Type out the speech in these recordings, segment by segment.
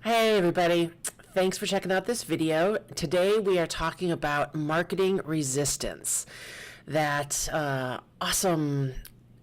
Hey everybody, thanks for checking out this video. Today we are talking about marketing resistance. That awesome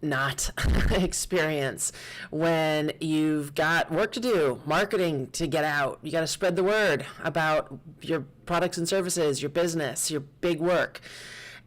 not experience when you've got work to do, marketing to get out. You got to spread the word about your products and services, your business, your big work.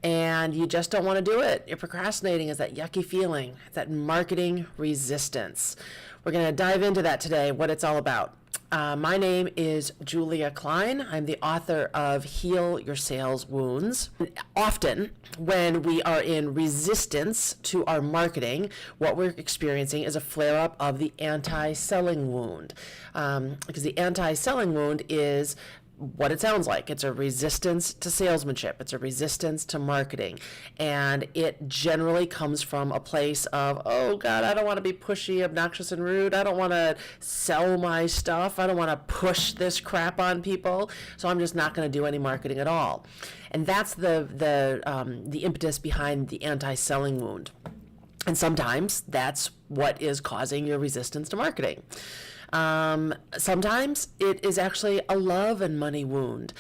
And you just don't want to do it. You're procrastinating. Is that yucky feeling? It's that marketing resistance. We're going to dive into that today, what it's all about. My name is Julia Kline. I'm the author of Heal Your Sales Wounds. Often, when we are in resistance to our marketing, what we're experiencing is a flare-up of the anti-selling wound. Because the anti-selling wound is what it sounds like. It's a resistance to salesmanship. It's a resistance to marketing. And it generally comes from a place of, oh God, I don't want to be pushy, obnoxious, and rude. I don't want to sell my stuff. I don't want to push this crap on people. So I'm just not going to do any marketing at all. And that's the impetus behind the anti-selling wound. And sometimes that's what is causing your resistance to marketing. Sometimes it is actually a love and money wound,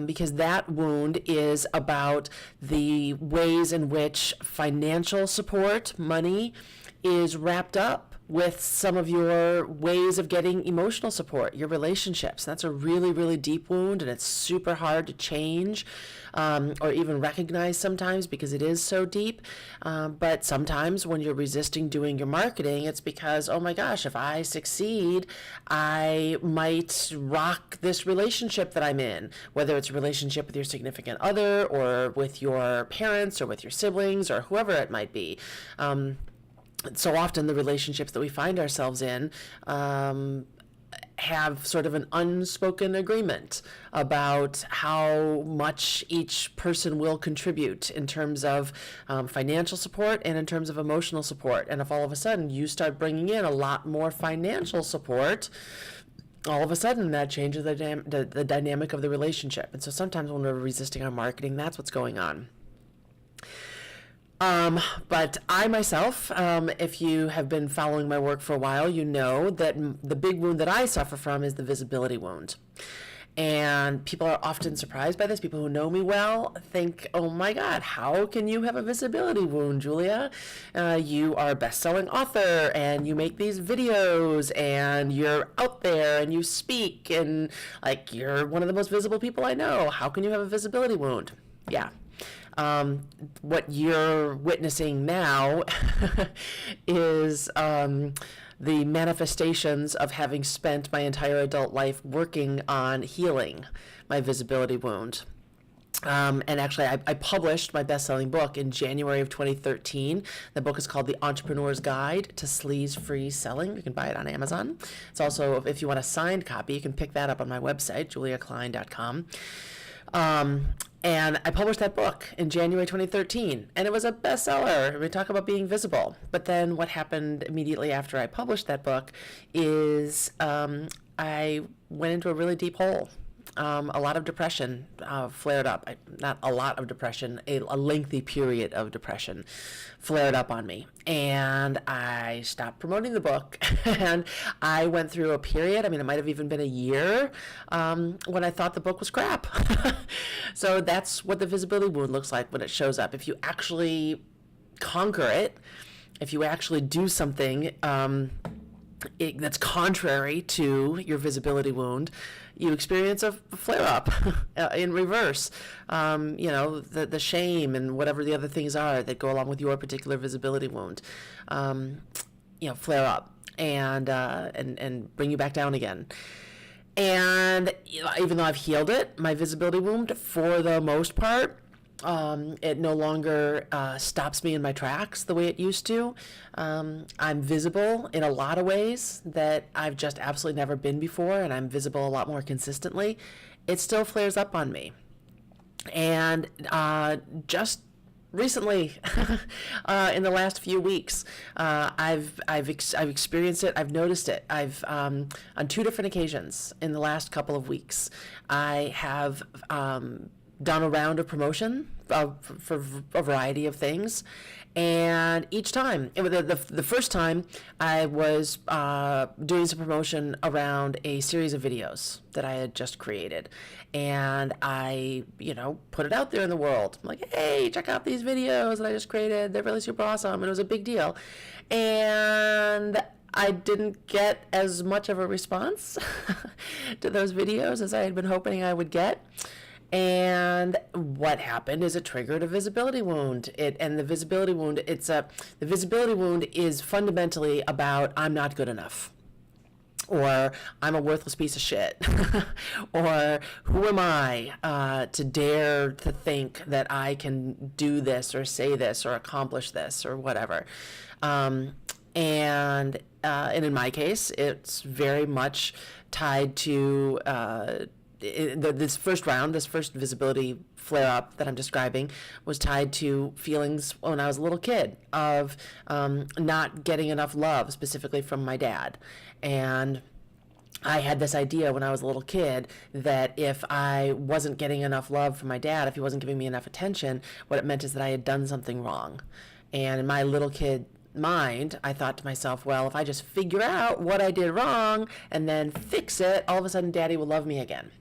because that wound is about the ways in which financial support, money, is wrapped up with some of your ways of getting emotional support, your relationships. That's a really, really deep wound, and it's super hard to change or even recognize sometimes because it is so deep. But sometimes when you're resisting doing your marketing, it's because, oh my gosh, if I succeed, I might rock this relationship that I'm in, whether it's a relationship with your significant other or with your parents or with your siblings or whoever it might be. So often the relationships that we find ourselves in have sort of an unspoken agreement about how much each person will contribute in terms of financial support and in terms of emotional support. And if all of a sudden you start bringing in a lot more financial support, all of a sudden that changes the dynamic of the relationship. And so sometimes when we're resisting our marketing, that's what's going on. But I myself, if you have been following my work for a while, you know that the big wound that I suffer from is the visibility wound. And people are often surprised by this. People who know me well think, oh my God, how can you have a visibility wound, Julia? You are a best-selling author and you make these videos and you're out there and you speak and like you're one of the most visible people I know. How can you have a visibility wound? Yeah. What you're witnessing now is the manifestations of having spent my entire adult life working on healing my visibility wound. And actually, I published my best-selling book in January of 2013. The book is called The Entrepreneur's Guide to Sleaze-Free Selling. You can buy it on Amazon. It's also, if you want a signed copy, you can pick that up on my website, juliakline.com. And I published that book in January 2013, and it was a bestseller. We talk about being visible. But then what happened immediately after I published that book is I went into a really deep hole. A lot of depression flared up. Not a lot of depression, a lengthy period of depression flared up on me. And I stopped promoting the book. And I went through a period, it might have even been a year, when I thought the book was crap. So that's what the visibility wound looks like when it shows up. If you actually conquer it, if you actually do something that's contrary to your visibility wound, you experience a flare-up in reverse. The shame and whatever the other things are that go along with your particular visibility wound, flare up and bring you back down again. And even though I've healed it, my visibility wound, for the most part, it no longer stops me in my tracks the way it used to. I'm visible in a lot of ways that I've just absolutely never been before, and I'm visible a lot more consistently. It still flares up on me. And just recently, in the last few weeks, I've experienced it. I've noticed it. I've on 2 different occasions in the last couple of weeks, I have done a round of promotion for a variety of things. And each time, the first time, I was doing some promotion around a series of videos that I had just created. And I, put it out there in the world. I'm like, hey, check out these videos that I just created. They're really super awesome. And it was a big deal. And I didn't get as much of a response to those videos as I had been hoping I would get. And what happened is it triggered a visibility wound. The visibility wound is fundamentally about I'm not good enough, or I'm a worthless piece of shit, or who am I to dare to think that I can do this or say this or accomplish this or whatever. And in my case, it's very much tied to this first visibility flare up that I'm describing was tied to feelings when I was a little kid of not getting enough love, specifically from my dad. And I had this idea when I was a little kid that if I wasn't getting enough love from my dad, if he wasn't giving me enough attention, what it meant is that I had done something wrong. And in my little kid mind, I thought to myself, well, if I just figure out what I did wrong and then fix it, all of a sudden Daddy will love me again.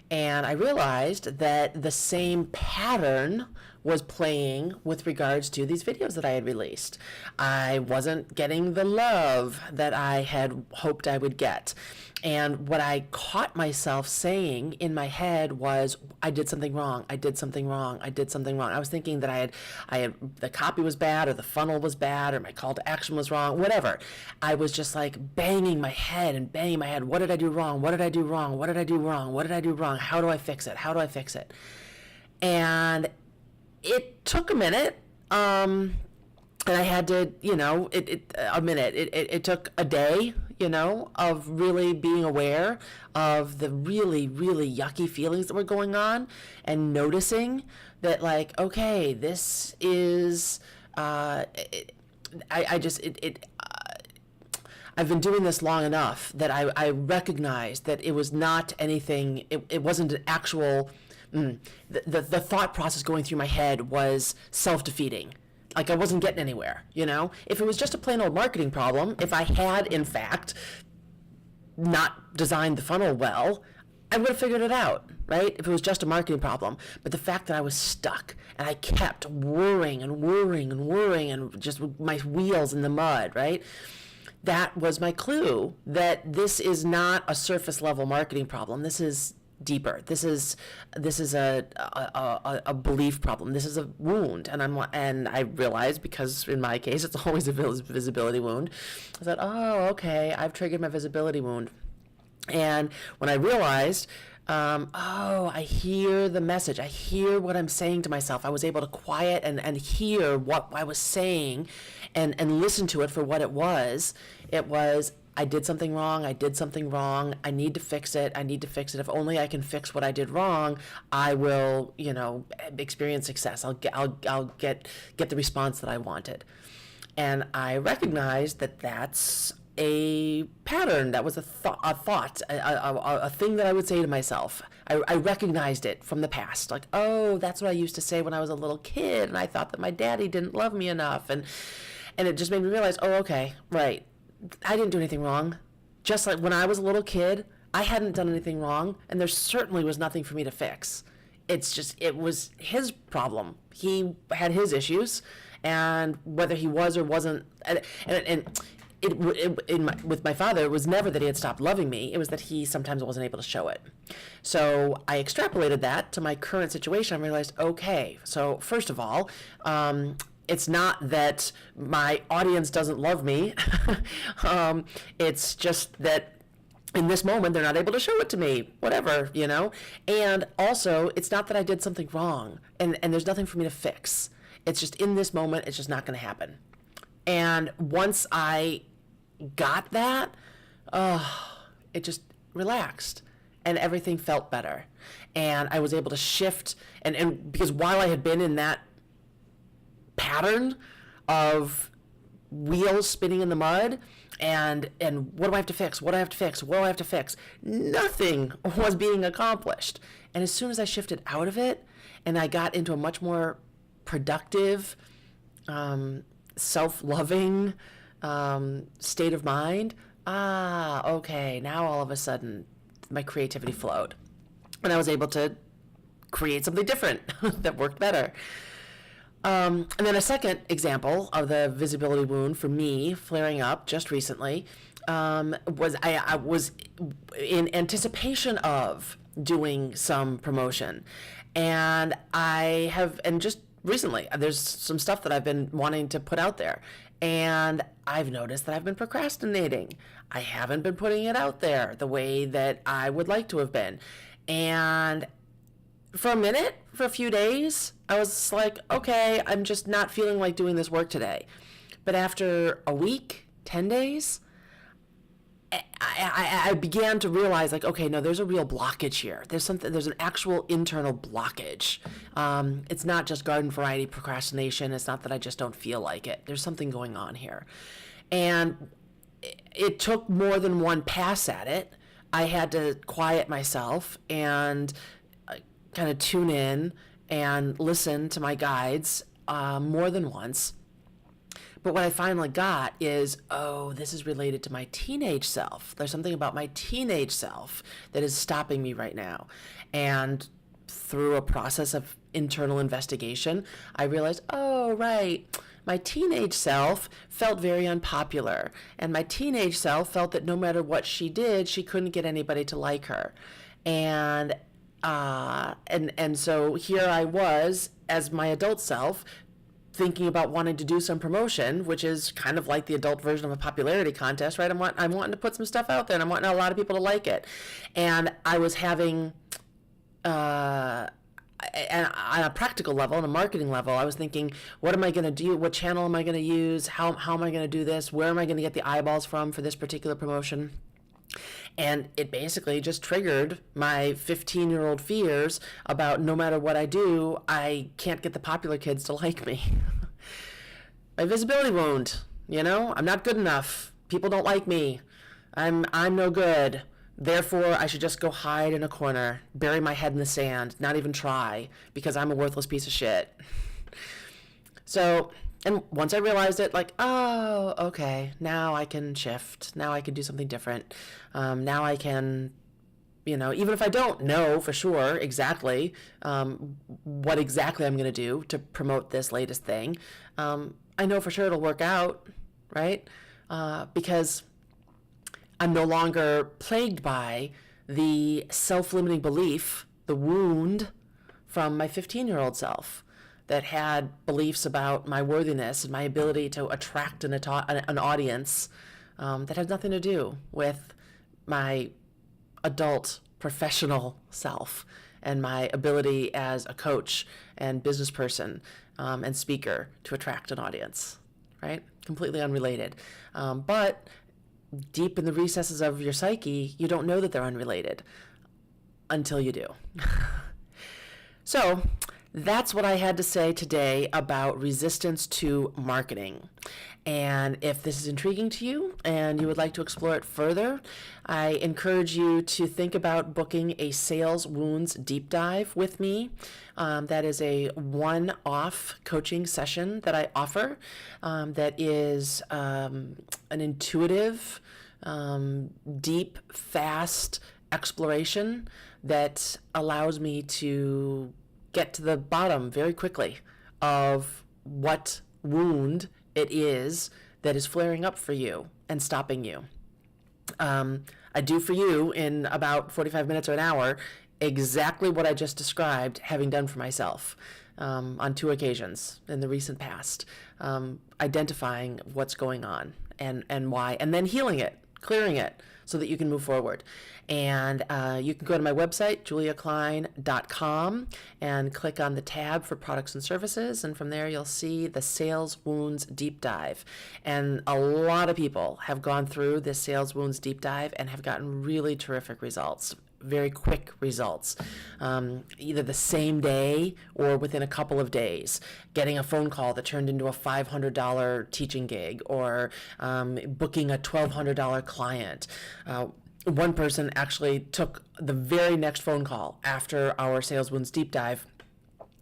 And I realized that the same pattern was playing with regards to these videos that I had released. I wasn't getting the love that I had hoped I would get. And what I caught myself saying in my head was, I did something wrong. I did something wrong. I did something wrong. I was thinking that I had the copy was bad, or the funnel was bad, or my call to action was wrong, whatever. I was just like banging my head. What did I do wrong? What did I do wrong? What did I do wrong? What did I do wrong? How do I fix it? How do I fix it? And it took a minute. And I had to, a minute. It took a day, of really being aware of the really, really yucky feelings that were going on, and noticing that, like, okay, this is, I've been doing this long enough that I recognized that it was not anything, it wasn't an actual, the thought process going through my head was self-defeating. Like, I wasn't getting anywhere, If it was just a plain old marketing problem, if I had, in fact, not designed the funnel well, I would have figured it out, right? If it was just a marketing problem. But the fact that I was stuck and I kept worrying and just my wheels in the mud, right? That was my clue that this is not a surface level marketing problem. This is deeper. This is a belief problem. This is a wound, and I realized, because in my case it's always a visibility wound. I thought, oh, okay, I've triggered my visibility wound. And when I realized, I hear the message. I hear what I'm saying to myself. I was able to quiet and hear what I was saying, and listen to it for what it was. It was, I did something wrong. I did something wrong. I need to fix it. If only I can fix what I did wrong, I will, experience success. I'll get the response that I wanted. And I recognized that that's a pattern. That was a thought, a thing that I would say to myself. I recognized it from the past. Like, oh, that's what I used to say when I was a little kid, and I thought that my daddy didn't love me enough. And it just made me realize, oh, okay, right. I didn't do anything wrong. Just like when I was a little kid, I hadn't done anything wrong, and there certainly was nothing for me to fix. It was his problem. He had his issues, and whether he was or wasn't, with my father, it was never that he had stopped loving me. It was that he sometimes wasn't able to show it. So I extrapolated that to my current situation. I realized, okay, so first of all, it's not that my audience doesn't love me. It's just that in this moment, they're not able to show it to me, whatever, And also, it's not that I did something wrong, and there's nothing for me to fix. It's just in this moment, it's just not going to happen. And once I got that, it just relaxed, and everything felt better. And I was able to shift, and because while I had been in that pattern of wheels spinning in the mud, And what do I have to fix? What do I have to fix? What do I have to fix? Nothing was being accomplished. And as soon as I shifted out of it and I got into a much more productive, self-loving state of mind, okay, now all of a sudden my creativity flowed. And I was able to create something different that worked better. And then a second example of the visibility wound for me flaring up just recently was I was in anticipation of doing some promotion. And just recently, there's some stuff that I've been wanting to put out there. And I've noticed that I've been procrastinating. I haven't been putting it out there the way that I would like to have been. And for a few days, I was like, okay, I'm just not feeling like doing this work today. But after a week, 10 days, I began to realize, like, okay, no, there's a real blockage here. There's an actual internal blockage. It's not just garden variety procrastination. It's not that I just don't feel like it. There's something going on here. And it took more than one pass at it. I had to quiet myself and kind of tune in and listen to my guides more than once. But what I finally got is, oh, this is related to my teenage self. There's something about my teenage self that is stopping me right now. And through a process of internal investigation, I realized, oh, right, my teenage self felt very unpopular. And my teenage self felt that no matter what she did, she couldn't get anybody to like her. And so here I was as my adult self thinking about wanting to do some promotion, which is kind of like the adult version of a popularity contest, right? I'm wanting to put some stuff out there and I'm wanting a lot of people to like it. And I was having, and on a practical level, on a marketing level, I was thinking, what am I going to do? What channel am I going to use? How am I going to do this? Where am I going to get the eyeballs from for this particular promotion? And it basically just triggered my 15-year-old fears about no matter what I do, I can't get the popular kids to like me. My visibility wound, I'm not good enough. People don't like me. I'm no good. Therefore, I should just go hide in a corner, bury my head in the sand, not even try, because I'm a worthless piece of shit. So, and once I realized it, like, oh, okay, now I can shift. Now I can do something different. Now I can, even if I don't know for sure exactly what exactly I'm going to do to promote this latest thing, I know for sure it'll work out, right? Because I'm no longer plagued by the self-limiting belief, the wound from my 15-year-old self that had beliefs about my worthiness and my ability to attract an audience that had nothing to do with my adult professional self and my ability as a coach and business person and speaker to attract an audience, right? Completely unrelated. But deep in the recesses of your psyche, you don't know that they're unrelated until you do. So that's what I had to say today about resistance to marketing. And if this is intriguing to you and you would like to explore it further, I encourage you to think about booking a sales wounds deep dive with me. That is a one-off coaching session that I offer that is an intuitive, deep, fast exploration that allows me to get to the bottom very quickly of what wound it is that is flaring up for you and stopping you. I do for you in about 45 minutes or an hour exactly what I just described, having done for myself on 2 occasions in the recent past, identifying what's going on and why, and then healing it, clearing it, so that you can move forward. And you can go to my website, juliakline.com, and click on the tab for products and services. And from there, you'll see the Sales Wounds Deep Dive. And a lot of people have gone through this Sales Wounds Deep Dive and have gotten really terrific results. very quick results, either the same day or within a couple of days. Getting a phone call that turned into a $500 teaching gig, or booking a $1,200 client. One person actually took the very next phone call after our Sales Wounds Deep Dive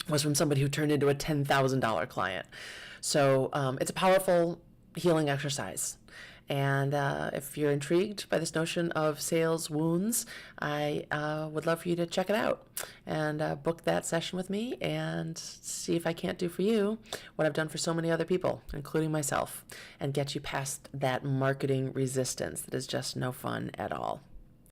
was from somebody who turned into a $10,000 client. So it's a powerful healing exercise. And if you're intrigued by this notion of sales wounds, I would love for you to check it out and book that session with me and see if I can't do for you what I've done for so many other people, including myself, and get you past that marketing resistance that is just no fun at all.